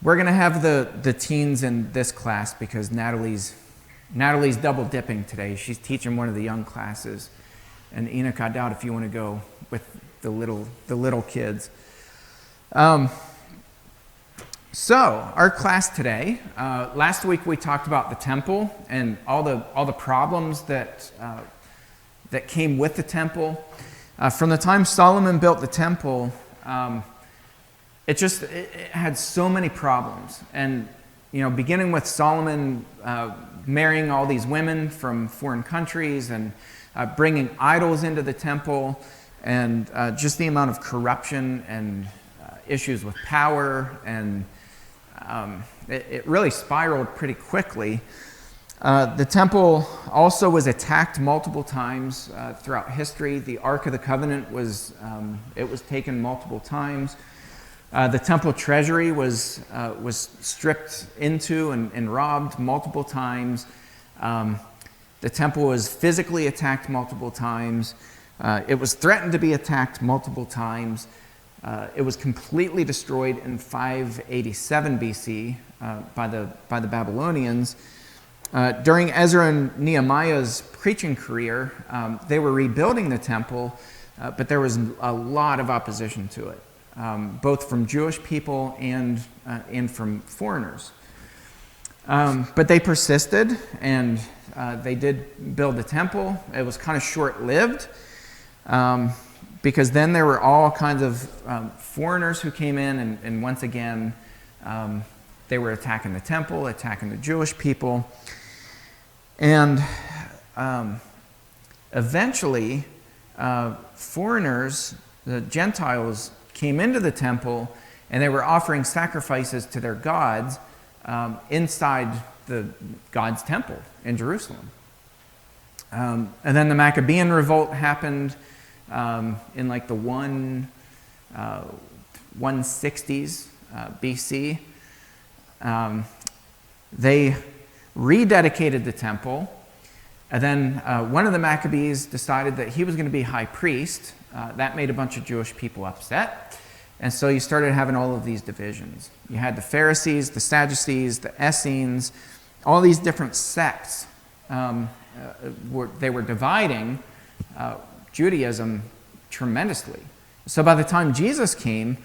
We're going to have the teens in this class because Natalie's double dipping today. She's teaching one of the young classes. And Enoch, I doubt if you want to go with the little kids. So our class today, last week we talked about the temple and all the problems that came with the temple. From the time Solomon built the temple, it had so many problems. And beginning with Solomon marrying all these women from foreign countries and bringing idols into the temple, and just the amount of corruption and issues with power, and it really spiraled pretty quickly. The temple also was attacked multiple times throughout history. The Ark of the Covenant was taken multiple times. The temple treasury was stripped into and robbed multiple times. The temple was physically attacked multiple times. It was threatened to be attacked multiple times. It was completely destroyed in 587 BC by the Babylonians. During Ezra and Nehemiah's preaching career, they were rebuilding the temple, but there was a lot of opposition to it, both from Jewish people and from foreigners. But they persisted, and they did build the temple. It was kind of short-lived, because then there were all kinds of foreigners who came in, and once again, they were attacking the temple, attacking the Jewish people. And eventually, foreigners, the Gentiles, came into the temple, and they were offering sacrifices to their gods inside the God's temple in Jerusalem. And then the Maccabean Revolt happened in like the 160s BC. They rededicated the temple, and then one of the Maccabees decided that he was going to be high priest. That made a bunch of Jewish people upset, and so you started having all of these divisions. You had the Pharisees, the Sadducees, the Essenes, all these different sects. They were dividing Judaism tremendously. So by the time Jesus came,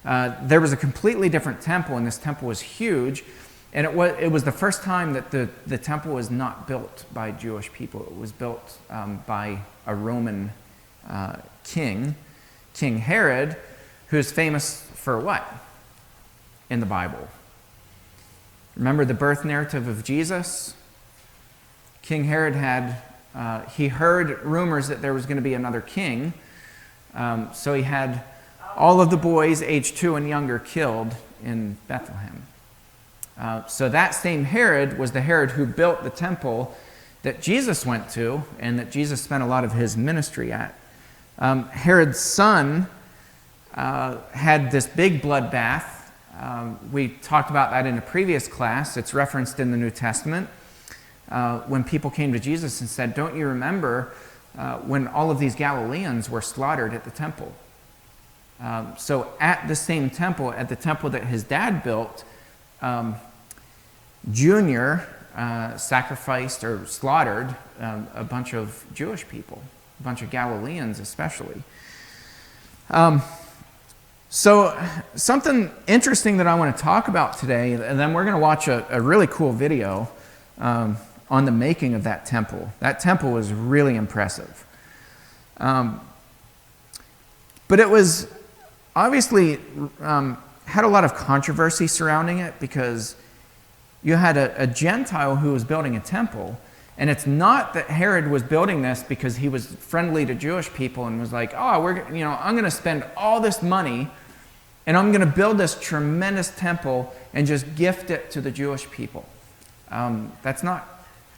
there was a completely different temple, and this temple was huge. And it was the first time that the temple was not built by Jewish people. It was built by a Roman king, King Herod, who's famous for what in the Bible? Remember the birth narrative of Jesus? King Herod he heard rumors that there was going to be another king, so he had all of the boys aged 2 and younger killed in Bethlehem. So that same Herod was the Herod who built the temple that Jesus went to and that Jesus spent a lot of his ministry at. Herod's son had this big bloodbath. We talked about that in a previous class. It's referenced in the New Testament. When people came to Jesus and said, "Don't you remember when all of these Galileans were slaughtered at the temple?" So at the same temple, at the temple that his dad built, Junior sacrificed or slaughtered a bunch of Jewish people, a bunch of Galileans especially. So something interesting that I want to talk about today, and then we're going to watch a really cool video on the making of that temple. That temple was really impressive. But it was obviously had a lot of controversy surrounding it because you had a Gentile who was building a temple, and it's not that Herod was building this because he was friendly to Jewish people and was like, "Oh, I'm going to spend all this money, and I'm going to build this tremendous temple and just gift it to the Jewish people." That's not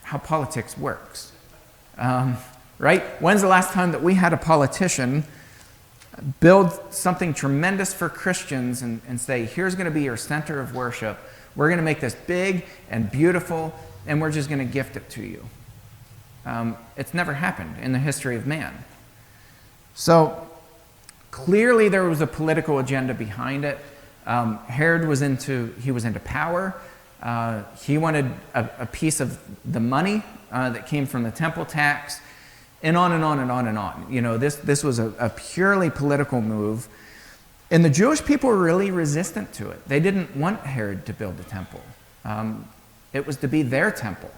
how politics works, right? When's the last time that we had a politician build something tremendous for Christians and say, "Here's going to be your center of worship. We're going to make this big and beautiful, and we're just going to gift it to you"? It's never happened in the history of man. So clearly there was a political agenda behind it. Herod was into power. He wanted a piece of the money that came from the temple tax, and on and on and on and on. You know, this was a purely political move. And the Jewish people were really resistant to it. They didn't want Herod to build the temple. It was to be their temple,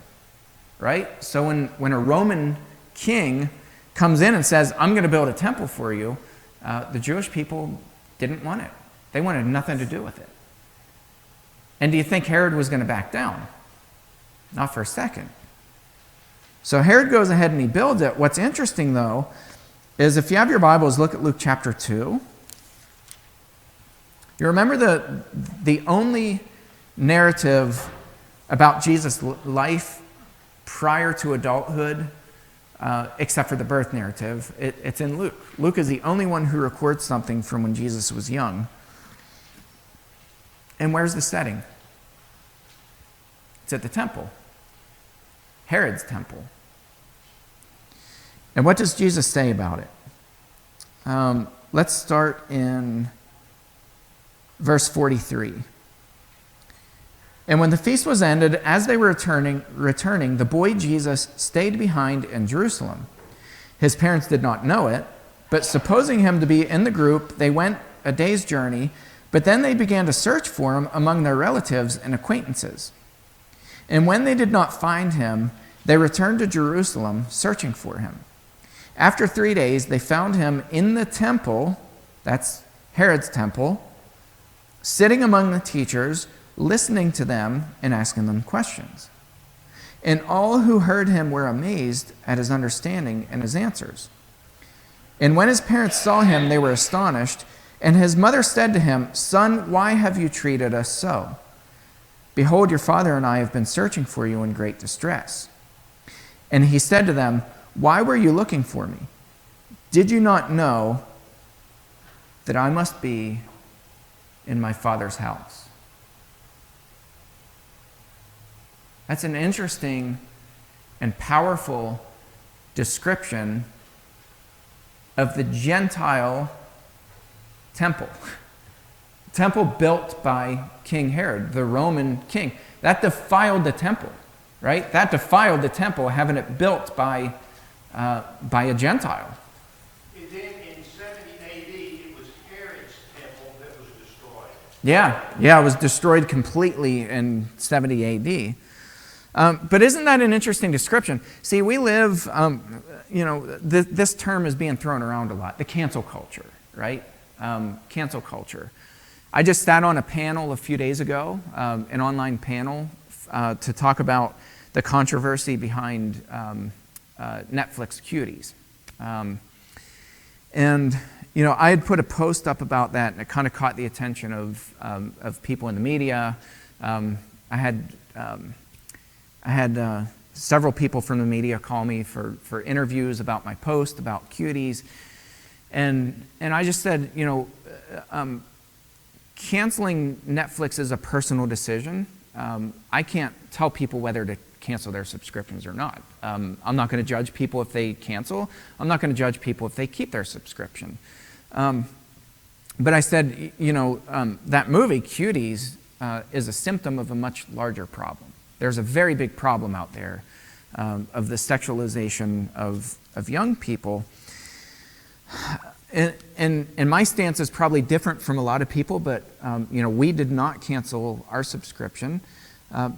right? So when a Roman king comes in and says, I'm going to build a temple for you, the Jewish people didn't want it. They wanted nothing to do with it. And do you think Herod was going to back down? Not for a second. So Herod goes ahead and he builds it. What's interesting, though, is if you have your Bibles, look at Luke chapter 2. You remember the only narrative about Jesus' life prior to adulthood, except for the birth narrative, it's in Luke. Luke is the only one who records something from when Jesus was young. And where's the setting? It's at the temple. Herod's temple. And what does Jesus say about it? Let's start in verse 43. And when the feast was ended, as they were returning, the boy Jesus stayed behind in Jerusalem. His parents did not know it, but supposing him to be in the group, they went a day's journey, but then they began to search for him among their relatives and acquaintances. And when they did not find him, they returned to Jerusalem, searching for him. After 3 days, they found him in the temple, that's Herod's temple, sitting among the teachers, listening to them and asking them questions. And all who heard him were amazed at his understanding and his answers. And when his parents saw him, they were astonished. And his mother said to him, Son, why have you treated us so? Behold, your father and I have been searching for you in great distress. And he said to them, Why were you looking for me? Did you not know that I must be in my Father's house? That's an interesting and powerful description of the Gentile temple. Temple built by King Herod, the Roman king. That defiled the temple, right? That defiled the temple, having it built by a Gentile. And then in 70 AD, it was Herod's temple that was destroyed. Yeah, it was destroyed completely in 70 AD. But isn't that an interesting description? See, we live, this term is being thrown around a lot, the cancel culture, right? Cancel culture. I just sat on a panel a few days ago, an online panel, to talk about the controversy behind Netflix cuties. I had put a post up about that, and it kind of caught the attention of people in the media. I had several people from the media call me for interviews about my post about cuties. And I just said, canceling Netflix is a personal decision. I can't tell people whether to cancel their subscriptions or not. I'm not going to judge people if they cancel. I'm not going to judge people if they keep their subscription. But I said, that movie, Cuties, is a symptom of a much larger problem. There's a very big problem out there of the sexualization of young people. And my stance is probably different from a lot of people, but we did not cancel our subscription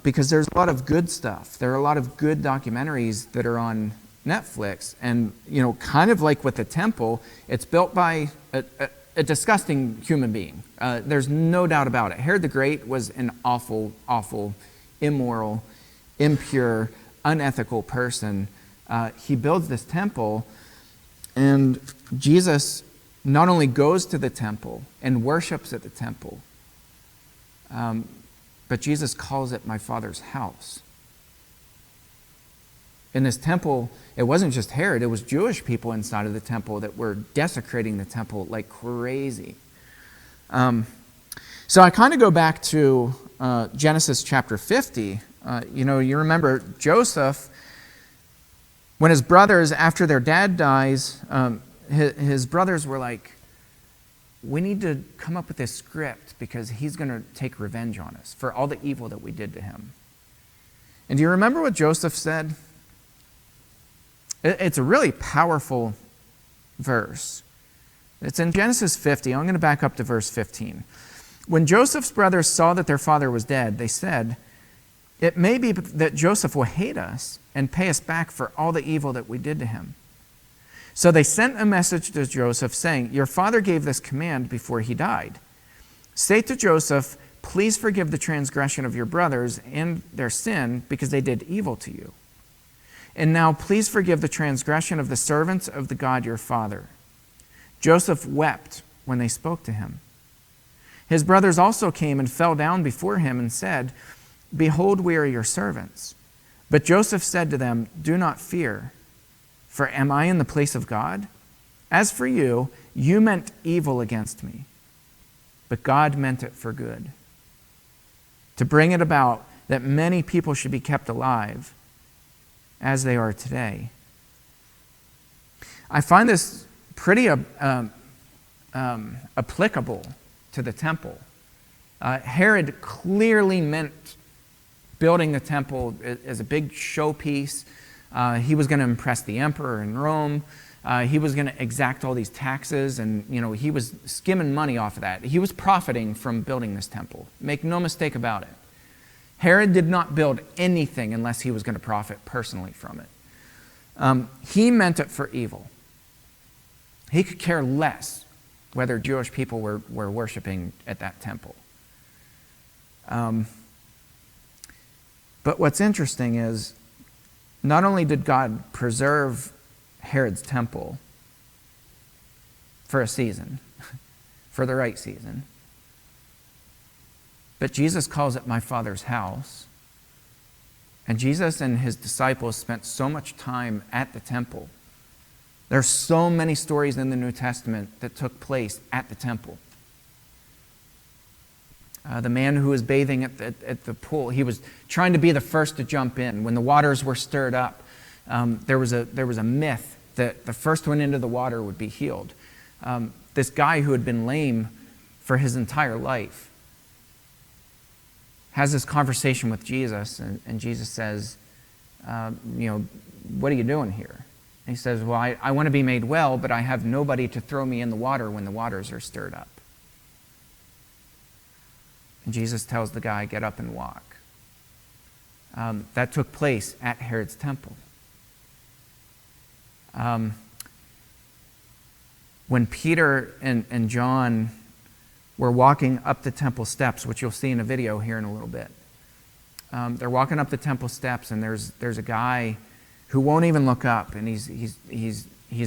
because there's a lot of good stuff. There are a lot of good documentaries that are on Netflix, and kind of like with the temple, it's built by a disgusting human being. There's no doubt about it. Herod the Great was an awful, awful, immoral, impure, unethical person. He builds this temple. And Jesus not only goes to the temple and worships at the temple, but Jesus calls it my Father's house. In this temple, it wasn't just Herod, it was Jewish people inside of the temple that were desecrating the temple like crazy. So I kind of go back to Genesis chapter 50. You remember Joseph, when his brothers, after their dad dies, his brothers were like, we need to come up with this script because he's going to take revenge on us for all the evil that we did to him. And do you remember what Joseph said? It's a really powerful verse. It's in Genesis 50. I'm going to back up to verse 15. When Joseph's brothers saw that their father was dead, they said, "It may be that Joseph will hate us and pay us back for all the evil that we did to him." So they sent a message to Joseph saying, "Your father gave this command before he died. Say to Joseph, 'Please forgive the transgression of your brothers and their sin because they did evil to you. And now please forgive the transgression of the servants of the God your father.'" Joseph wept when they spoke to him. His brothers also came and fell down before him and said, "Behold, we are your servants." But Joseph said to them, "Do not fear, for am I in the place of God? As for you, you meant evil against me, but God meant it for good, to bring it about that many people should be kept alive, as they are today." I find this pretty applicable to the temple. Herod clearly meant building the temple as a big showpiece. He was going to impress the emperor in Rome. He was going to exact all these taxes, and he was skimming money off of that. He was profiting from building this temple. Make no mistake about it. Herod did not build anything unless he was going to profit personally from it. He meant it for evil. He could care less whether Jewish people were worshiping at that temple. But what's interesting is, not only did God preserve Herod's temple for a season, for the right season, but Jesus calls it my Father's house. And Jesus and his disciples spent so much time at the temple. There's so many stories in the New Testament that took place at the temple. The man who was bathing at the pool, he was trying to be the first to jump in. When the waters were stirred up, there was a myth that the first one into the water would be healed. This guy who had been lame for his entire life has this conversation with Jesus, and Jesus says, "What are you doing here?" And he says, "Well, I want to be made well, but I have nobody to throw me in the water when the waters are stirred up." And Jesus tells the guy, "Get up and walk." That took place at Herod's temple. When Peter and John were walking up the temple steps, which you'll see in a video here in a little bit, they're walking up the temple steps, and there's a guy who won't even look up, and he's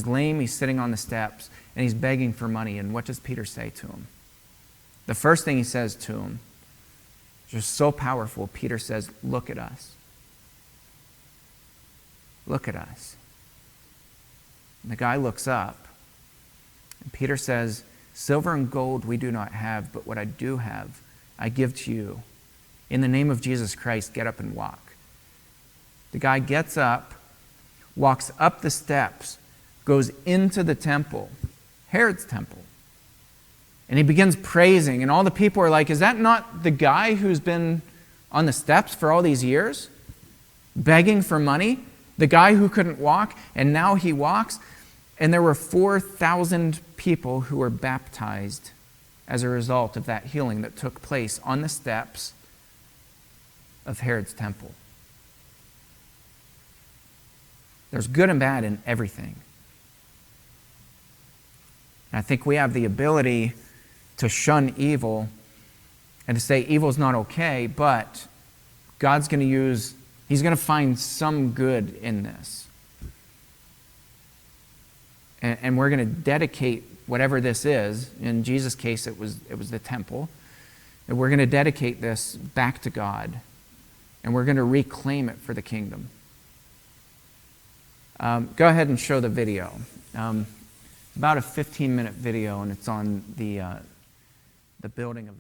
lame. He's sitting on the steps, and he's begging for money. And what does Peter say to him? The first thing he says to him, just so powerful, Peter says, "Look at us. Look at us." And the guy looks up, and Peter says, "Silver and gold we do not have, but what I do have, I give to you. In the name of Jesus Christ, get up and walk." The guy gets up, walks up the steps, goes into the temple, Herod's temple, and he begins praising. And all the people are like, "Is that not the guy who's been on the steps for all these years, begging for money? The guy who couldn't walk, and now he walks?" And there were 4,000 people who were baptized as a result of that healing that took place on the steps of Herod's temple. There's good and bad in everything. And I think we have the ability to shun evil and to say evil's not okay, but God's going to He's going to find some good in this. And we're going to dedicate whatever this is. In Jesus' case, it was the temple. And we're going to dedicate this back to God. And we're going to reclaim it for the kingdom. Go ahead and show the video. It's about a 15-minute video, and it's on the building of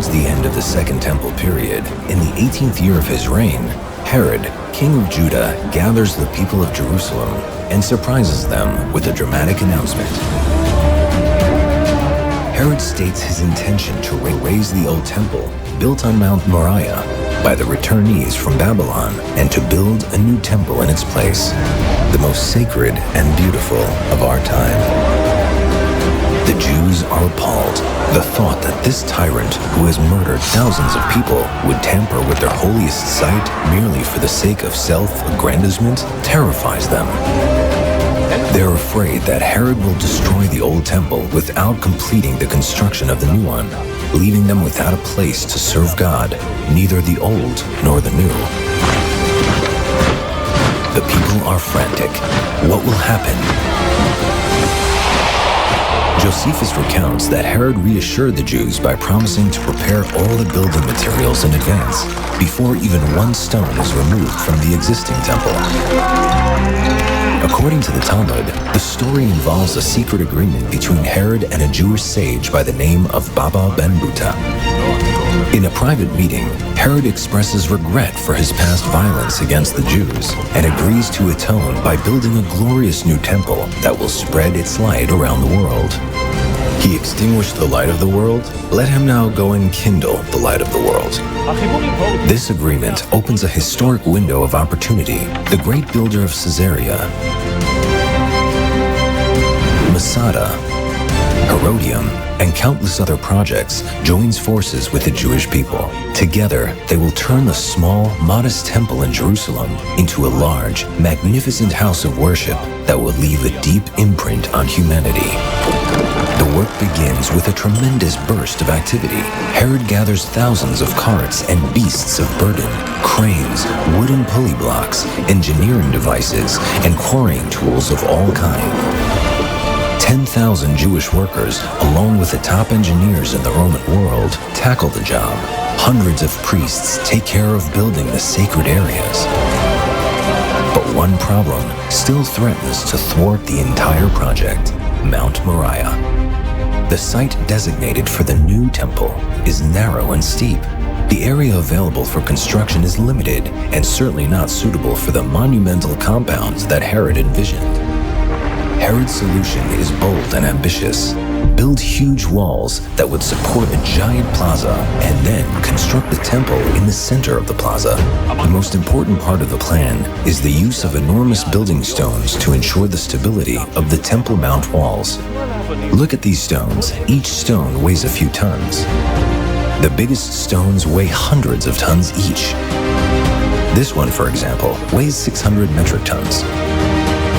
Towards the end of the Second Temple period, in the 18th year of his reign, Herod, king of Judah, gathers the people of Jerusalem and surprises them with a dramatic announcement. Herod states his intention to raise the old temple, built on Mount Moriah, by the returnees from Babylon, and to build a new temple in its place, the most sacred and beautiful of our time. The Jews are appalled. The thought that this tyrant, who has murdered thousands of people, would tamper with their holiest site merely for the sake of self-aggrandizement terrifies them. They're afraid that Herod will destroy the old temple without completing the construction of the new one, leaving them without a place to serve God, neither the old nor the new. The people are frantic. What will happen? Josephus recounts that Herod reassured the Jews by promising to prepare all the building materials in advance, before even one stone is removed from the existing temple. According to the Talmud, the story involves a secret agreement between Herod and a Jewish sage by the name of Baba ben Buta. In a private meeting, Herod expresses regret for his past violence against the Jews and agrees to atone by building a glorious new temple that will spread its light around the world. He extinguished the light of the world. Let him now go and kindle the light of the world. This agreement opens a historic window of opportunity. The great builder of Caesarea, Masada, Herodian, and countless other projects joins forces with the Jewish people. Together, they will turn the small, modest temple in Jerusalem into a large, magnificent house of worship that will leave a deep imprint on humanity. The work begins with a tremendous burst of activity. Herod gathers thousands of carts and beasts of burden, cranes, wooden pulley blocks, engineering devices, and quarrying tools of all kinds. 10,000 Jewish workers, along with the top engineers in the Roman world, tackle the job. Hundreds of priests take care of building the sacred areas. But one problem still threatens to thwart the entire project: Mount Moriah. The site designated for the new temple is narrow and steep. The area available for construction is limited and certainly not suitable for the monumental compounds that Herod envisioned. Herod's solution is bold and ambitious. Build huge walls that would support a giant plaza and then construct the temple in the center of the plaza. The most important part of the plan is the use of enormous building stones to ensure the stability of the Temple Mount walls. Look at these stones. Each stone weighs a few tons. The biggest stones weigh hundreds of tons each. This one, for example, weighs 600 metric tons.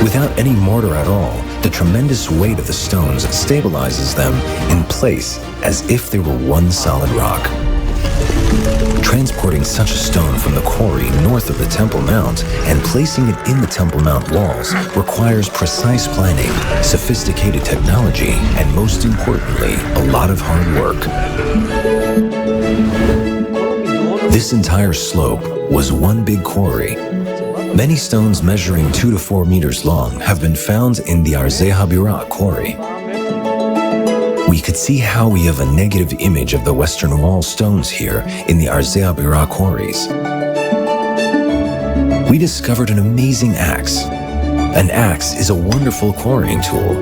Without any mortar at all, the tremendous weight of the stones stabilizes them in place as if they were one solid rock. Transporting such a stone from the quarry north of the Temple Mount and placing it in the Temple Mount walls requires precise planning, sophisticated technology, and most importantly, a lot of hard work. This entire slope was one big quarry. Many stones measuring 2 to 4 meters long have been found in the Arzei Habirah quarry. We could see how we have a negative image of the Western Wall stones here in the Arzei Habirah quarries. We discovered an amazing axe. An axe is a wonderful quarrying tool.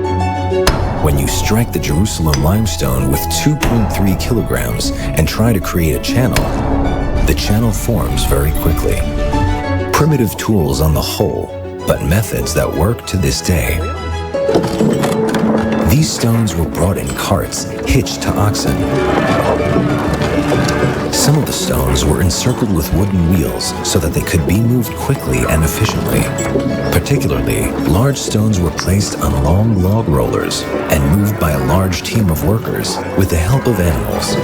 When you strike the Jerusalem limestone with 2.3 kilograms and try to create a channel, the channel forms very quickly. Primitive tools on the whole, but methods that work to this day. These stones were brought in carts, hitched to oxen. Some of the stones were encircled with wooden wheels so that they could be moved quickly and efficiently. Particularly, large stones were placed on long log rollers and moved by a large team of workers with the help of animals.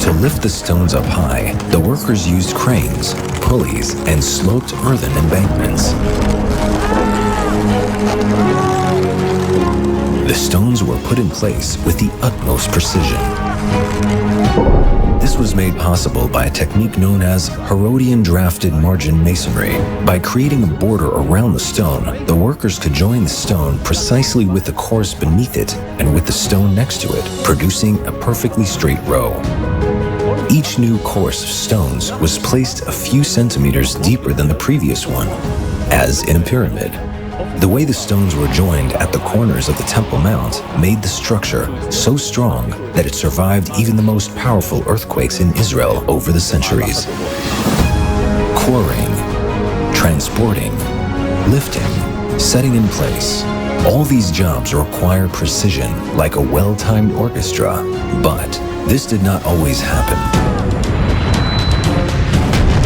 To lift the stones up high, the workers used cranes, pulleys, and sloped earthen embankments. The stones were put in place with the utmost precision. This This was made possible by a technique known as Herodian drafted margin masonry. By creating a border around the stone, the workers could join the stone precisely with the course beneath it and with the stone next to it, producing a perfectly straight row. Each new course of stones was placed a few centimeters deeper than the previous one, as in a pyramid. The way the stones were joined at the corners of the Temple Mount made the structure so strong that it survived even the most powerful earthquakes in Israel over the centuries. Quarrying, transporting, lifting, setting in place. All these jobs require precision like a well-timed orchestra, but this did not always happen.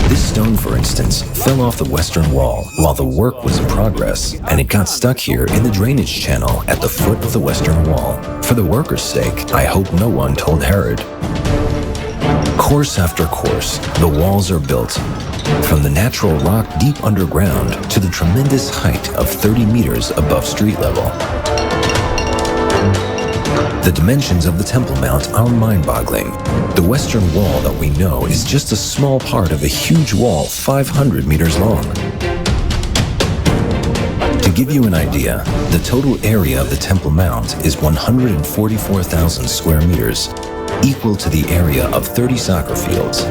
This stone, for instance, fell off the western wall while the work was in progress, and it got stuck here in the drainage channel at the foot of the western wall. For the workers' sake, I hope no one told Herod. Course after course, the walls are built, from the natural rock deep underground to the tremendous height of 30 meters above street level. The dimensions of the Temple Mount are mind-boggling. The western wall that we know is just a small part of a huge wall 500 meters long. To give you an idea, the total area of the Temple Mount is 144,000 square meters, equal to the area of 30 soccer fields.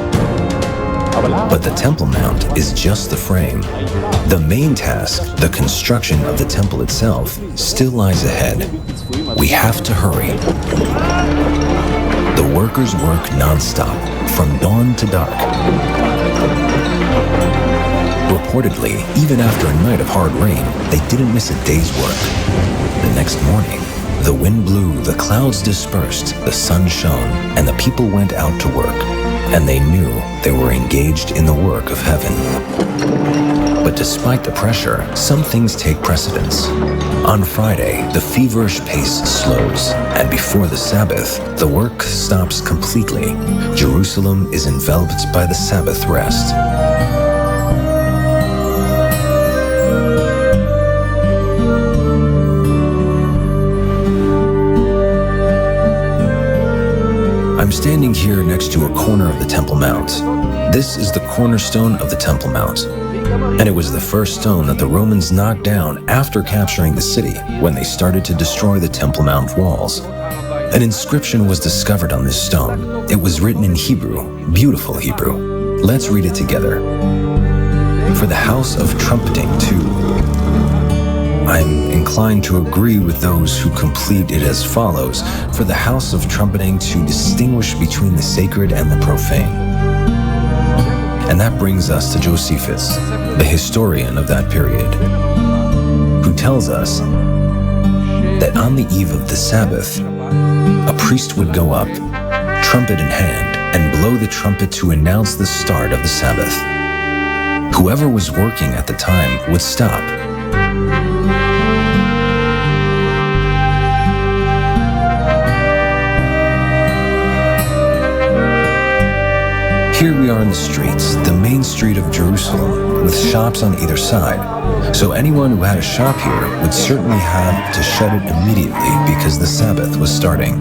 But the Temple Mount is just the frame. The main task, the construction of the temple itself, still lies ahead. We have to hurry. The workers work non-stop, from dawn to dark. Reportedly, even after a night of hard rain, they didn't miss a day's work. The next morning, the wind blew, the clouds dispersed, the sun shone, and the people went out to work. And they knew they were engaged in the work of heaven. But despite the pressure, some things take precedence. On Friday, the feverish pace slows, and before the Sabbath, the work stops completely. Jerusalem is enveloped by the Sabbath rest. I'm standing here next to a corner of the Temple Mount. This is the cornerstone of the Temple Mount, and it was the first stone that the Romans knocked down after capturing the city when they started to destroy the Temple Mount walls. An inscription was discovered on this stone. It was written in Hebrew, beautiful Hebrew. Let's read it together. For the house of trumpeting too. I'm inclined to agree with those who complete it as follows: for the house of trumpeting to distinguish between the sacred and the profane. And that brings us to Josephus, the historian of that period, who tells us that on the eve of the Sabbath, a priest would go up, trumpet in hand, and blow the trumpet to announce the start of the Sabbath. Whoever was working at the time would stop. Here we are in the streets, the main street of Jerusalem, with shops on either side. So anyone who had a shop here would certainly have to shut it immediately because the Sabbath was starting.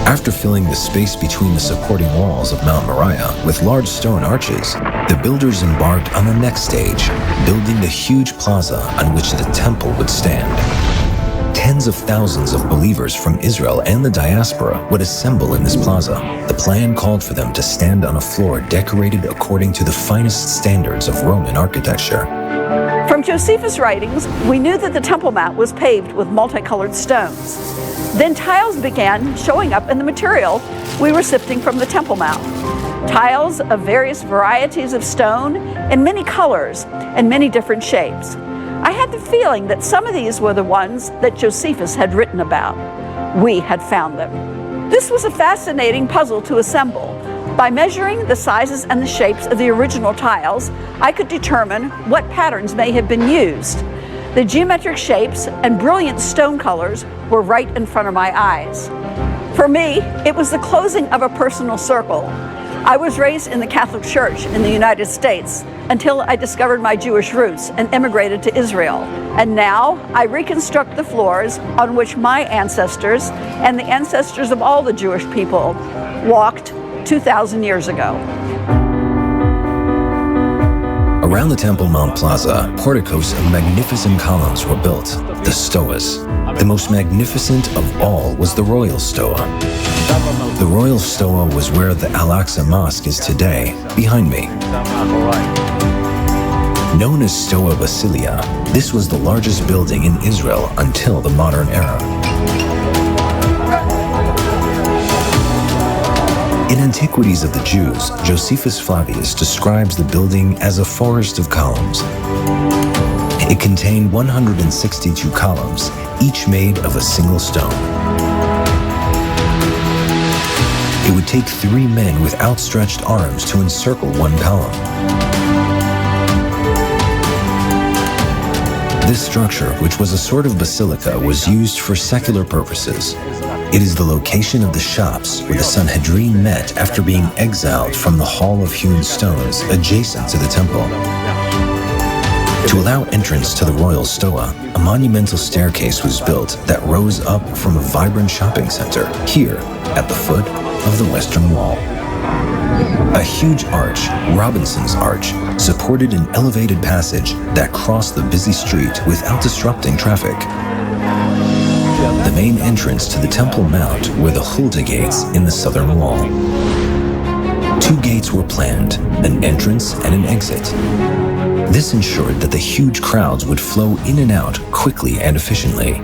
After filling the space between the supporting walls of Mount Moriah with large stone arches, the builders embarked on the next stage, building the huge plaza on which the temple would stand. Tens of thousands of believers from Israel and the diaspora would assemble in this plaza. The plan called for them to stand on a floor decorated according to the finest standards of Roman architecture. From Josephus' writings, we knew that the Temple Mount was paved with multicolored stones. Then tiles began showing up in the material we were sifting from the Temple Mount. Tiles of various varieties of stone in many colors and many different shapes. I had the feeling that some of these were the ones that Josephus had written about. We had found them. This was a fascinating puzzle to assemble. By measuring the sizes and the shapes of the original tiles, I could determine what patterns may have been used. The geometric shapes and brilliant stone colors were right in front of my eyes. For me, it was the closing of a personal circle. I was raised in the Catholic Church in the United States until I discovered my Jewish roots and immigrated to Israel. And now I reconstruct the floors on which my ancestors and the ancestors of all the Jewish people walked 2,000 years ago. Around the Temple Mount Plaza, porticos of magnificent columns were built, the stoas. The most magnificent of all was the Royal Stoa. The Royal Stoa was where the Al-Aqsa Mosque is today, behind me. Known as Stoa Basilia, this was the largest building in Israel until the modern era. In Antiquities of the Jews, Josephus Flavius describes the building as a forest of columns. It contained 162 columns, each made of a single stone. It would take 3 men with outstretched arms to encircle one column. This structure, which was a sort of basilica, was used for secular purposes. It is the location of the shops where the Sanhedrin met after being exiled from the Hall of Hewn Stones adjacent to the temple. To allow entrance to the Royal Stoa, a monumental staircase was built that rose up from a vibrant shopping center here at the foot of the western wall. A huge arch, Robinson's Arch, supported an elevated passage that crossed the busy street without disrupting traffic. The main entrance to the Temple Mount were the Hula Gates in the southern wall. 2 gates were planned, an entrance and an exit. This ensured that the huge crowds would flow in and out quickly and efficiently.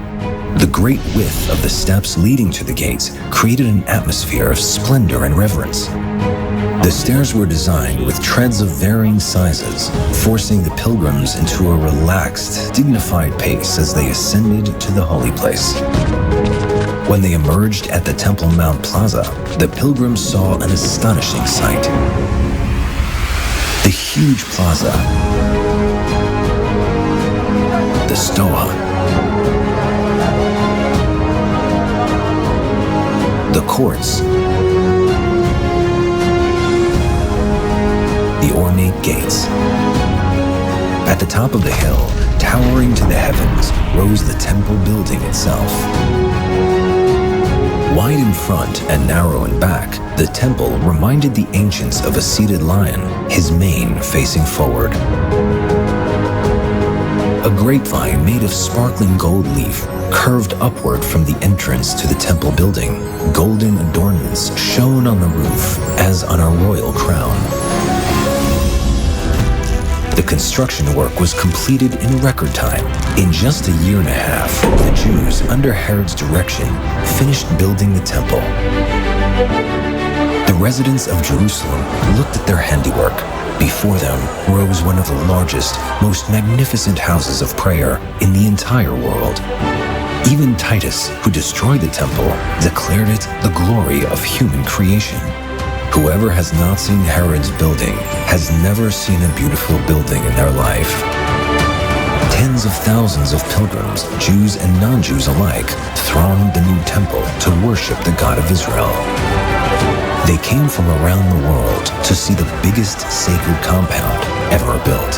The great width of the steps leading to the gates created an atmosphere of splendor and reverence. The stairs were designed with treads of varying sizes, forcing the pilgrims into a relaxed, dignified pace as they ascended to the holy place. When they emerged at the Temple Mount Plaza, the pilgrims saw an astonishing sight. The huge plaza, the Stoa, the courts, the ornate gates. At the top of the hill, towering to the heavens, rose the temple building itself. Wide in front and narrow in back, the temple reminded the ancients of a seated lion, his mane facing forward. A grapevine made of sparkling gold leaf curved upward from the entrance to the temple building. Golden adornments shone on the roof as on a royal crown. The construction work was completed in record time. In just a year and a half, the Jews, under Herod's direction, finished building the temple. The residents of Jerusalem looked at their handiwork. Before them rose one of the largest, most magnificent houses of prayer in the entire world. Even Titus, who destroyed the temple, declared it the glory of human creation. Whoever has not seen Herod's building has never seen a beautiful building in their life. Tens of thousands of pilgrims, Jews and non-Jews alike, thronged the new temple to worship the God of Israel. They came from around the world to see the biggest sacred compound ever built.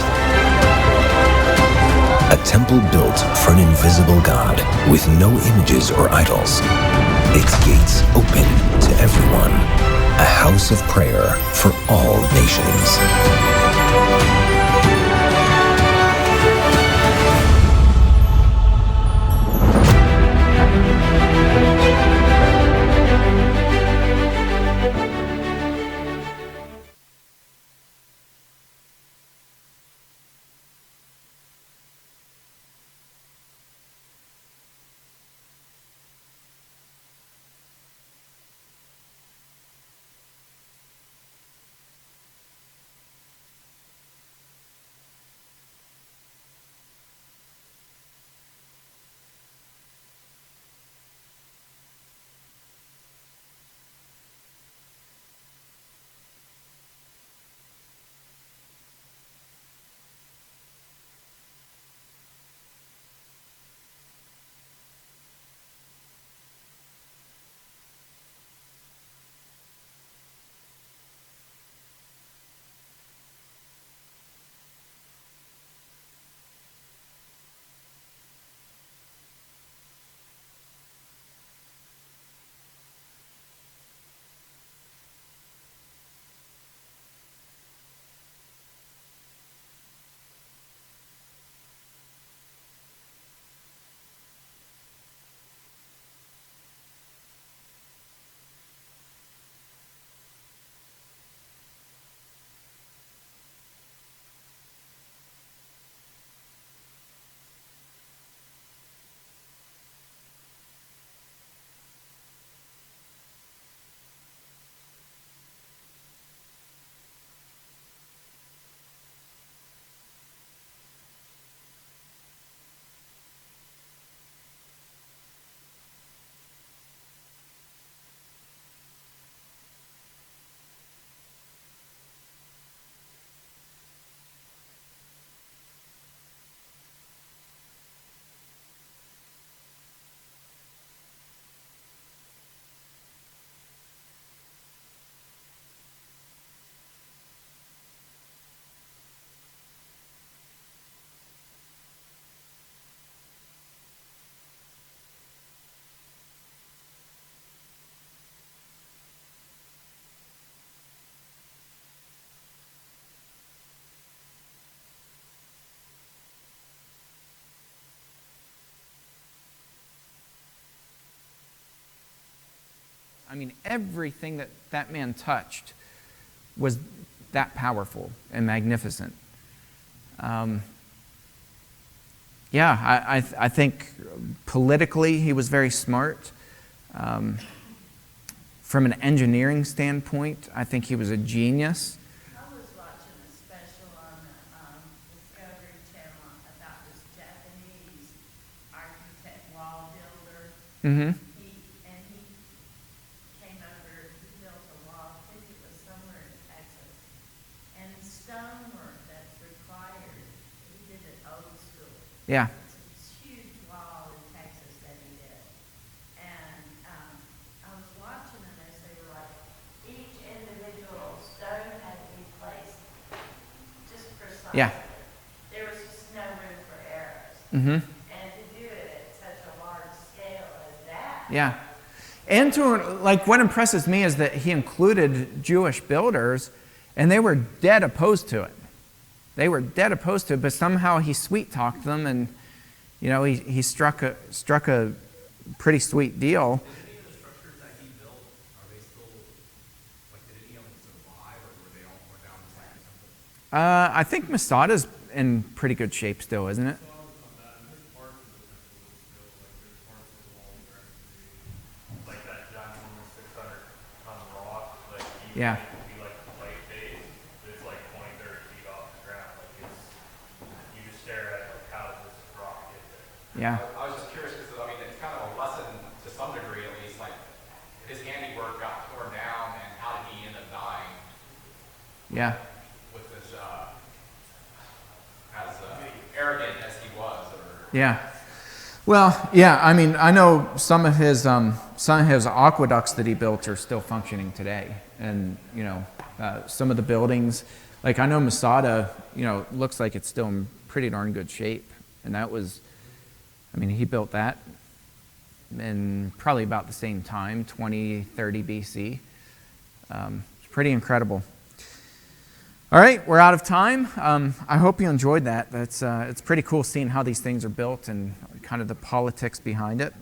A temple built for an invisible God with no images or idols. Its gates open to everyone. A house of prayer for all nations. I mean, everything that that man touched was that powerful and magnificent. I think politically he was very smart. From an engineering standpoint, I think he was a genius. I was watching a special on the Discovery Channel about this Japanese architect, wall builder. Mm-hmm. He came over, he built a wall, I think it was somewhere in Texas. And stonework that's required, he did it old school. Yeah. It's this huge wall in Texas that he did. And I was watching them as they were like, each individual stone had to be placed just precisely. Yeah. There was just no room for errors. Mm-hmm. And to do it at such a large scale as that. Yeah. And what impresses me is that he included Jewish builders, and they were dead opposed to it. They were dead opposed to it, but somehow he sweet-talked them, and, he struck a pretty sweet deal. Did any of the structures that he built, are they still, did any of them survive, or were they all torn down just like the temple? I think Masada's in pretty good shape still, isn't it? Like that ginormous 600-ton rock, Yeah. it would be like a plate base, but it's like 20, 30 feet off the ground. You just stare at it, how does this rock get there? Yeah. I was just curious because, it's kind of a lesson to some degree at least, his handiwork got torn down and how did he end up dying Yeah. with this, as arrogant as he was? Yeah. Well, yeah, I mean, I know some of his aqueducts that he built are still functioning today. And, some of the buildings, I know Masada, looks like it's still in pretty darn good shape. And that was, he built that in probably about the same time, 2030 BC. It's pretty incredible. All right, we're out of time. I hope you enjoyed that. It's pretty cool seeing how these things are built and kind of the politics behind it.